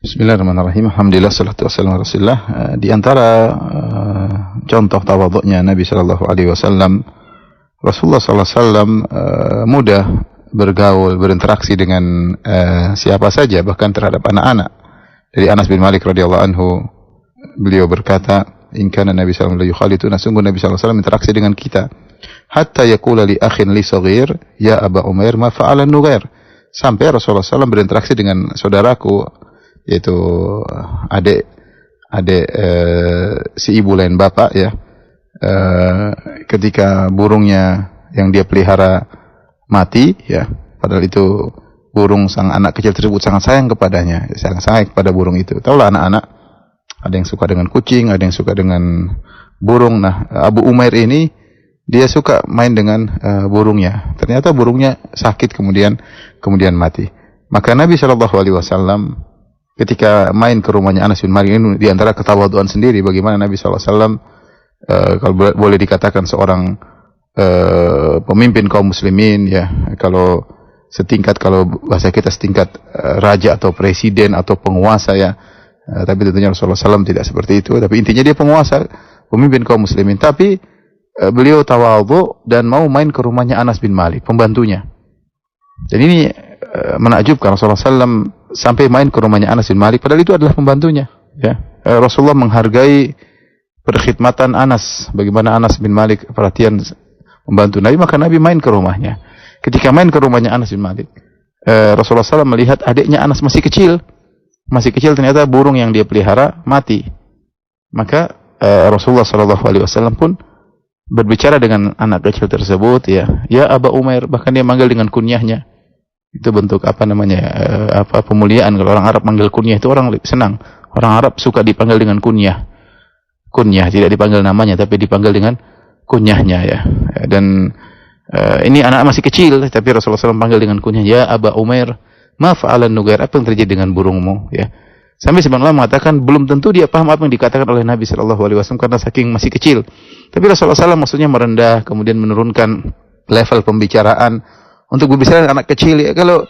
Bismillahirrahmanirrahim. Alhamdulillah, salatu wassalamu ala Rasulillah. Di antara contoh tawadhu'nya Nabi sallallahu alaihi wasallam, Rasulullah sallallahu alaihi wasallam mudah bergaul, berinteraksi dengan siapa saja, bahkan terhadap anak-anak. Dari Anas bin Malik radhiyallahu anhu, beliau berkata, "In kana Nabi sallallahu alaihi wasallam yukhalituna", sungguh Nabi sallallahu alaihi wasallam interaksi dengan kita. Hatta yaqula li akhin li saghir, "Ya Aba Umair, ma fa'ala an-nughair?" Sampai Rasulullah SAW berinteraksi dengan saudaraku, yaitu adik si ibu lain bapak ya, ketika burungnya yang dia pelihara mati ya, padahal itu burung sang anak kecil tersebut sangat sayang kepadanya, sangat sayang kepada burung itu. Tahulah anak-anak, ada yang suka dengan kucing, ada yang suka dengan burung. Nah, Abu Umair ini dia suka main dengan burungnya. Ternyata burungnya sakit kemudian mati. Maka Nabi SAW ketika main ke rumahnya Anas bin Malik, ini di antara ketawadhuan sendiri bagaimana Nabi SAW kalau boleh dikatakan seorang pemimpin kaum muslimin ya, kalau bahasa kita setingkat raja atau presiden atau penguasa ya, tapi tentunya Rasulullah SAW tidak seperti itu, tapi intinya dia penguasa, pemimpin kaum muslimin, tapi beliau tawadhu dan mau main ke rumahnya Anas bin Malik, pembantunya. Dan ini menakjubkan, Rasulullah SAW sampai main ke rumahnya Anas bin Malik, padahal itu adalah pembantunya. Ya. Rasulullah menghargai perkhidmatan Anas, bagaimana Anas bin Malik perhatian membantu Nabi, maka Nabi main ke rumahnya. Ketika main ke rumahnya Anas bin Malik, Rasulullah SAW melihat adiknya Anas masih kecil ternyata burung yang dia pelihara mati. Maka Rasulullah SAW pun berbicara dengan anak kecil tersebut ya Aba Umair, bahkan dia manggil dengan kunyahnya. Itu bentuk pemuliaan. Kalau orang Arab manggil kunyah itu orang senang. Orang Arab suka dipanggil dengan kunyah, tidak dipanggil namanya tapi dipanggil dengan kunyahnya ya. Dan ini anak masih kecil tapi Rasulullah SAW panggil dengan kunyah, ya Aba Umair, ma fa'alan nughair, apa yang terjadi dengan burungmu ya. Sampai sebenarnya mengatakan belum tentu dia paham apa yang dikatakan oleh Nabi SAW karena saking masih kecil. Tapi Rasulullah SAW maksudnya merendah, kemudian menurunkan level pembicaraan untuk berbicara dengan anak kecil ya. Kalau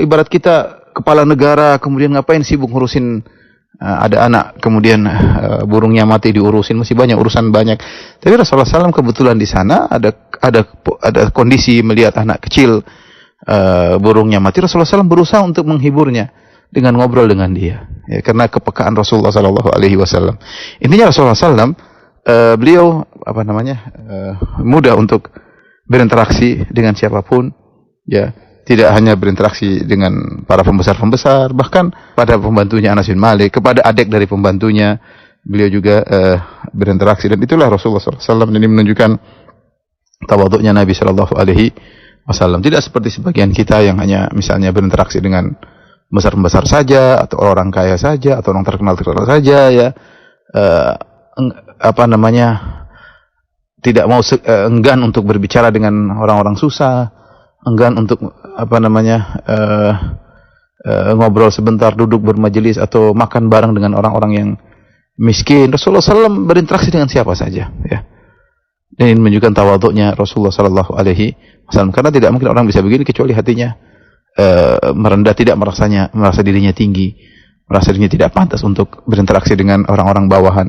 ibarat kita kepala negara, kemudian ngapain sibuk ngurusin ada anak, kemudian burungnya mati diurusin, masih urusan banyak. Tapi Rasulullah SAW kebetulan di sana ada kondisi melihat anak kecil burungnya mati. Rasulullah SAW berusaha untuk menghiburnya dengan ngobrol dengan dia ya, karena kepekaan Rasulullah SAW. Intinya Rasulullah SAW beliau mudah untuk berinteraksi dengan siapapun ya, tidak hanya berinteraksi dengan para pembesar-pembesar, bahkan pada pembantunya Anas bin Malik, kepada adik dari pembantunya beliau juga berinteraksi. Dan itulah Rasulullah SAW. Ini menunjukkan tawadhu'nya Nabi SAW. Tidak seperti sebagian kita yang hanya misalnya berinteraksi dengan besar-besar saja, atau orang kaya saja, atau orang terkenal saja ya, tidak mau enggan untuk berbicara dengan orang-orang susah, enggan untuk ngobrol sebentar, duduk bermajelis atau makan bareng dengan orang-orang yang miskin. Rasulullah SAW berinteraksi dengan siapa saja ya. Dan ini menunjukkan tawadhu'nya Rasulullah SAW, karena tidak mungkin orang bisa begini kecuali hatinya merendah, tidak merasa dirinya tinggi, merasa dirinya tidak pantas untuk berinteraksi dengan orang-orang bawahan.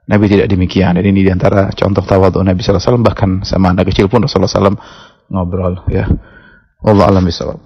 Nabi tidak demikian. Dan ini diantara contoh tawadhu Nabi SAW. Bahkan sama anak kecil pun Rasulullah SAW ngobrol ya. Wallahu a'lam bishawab.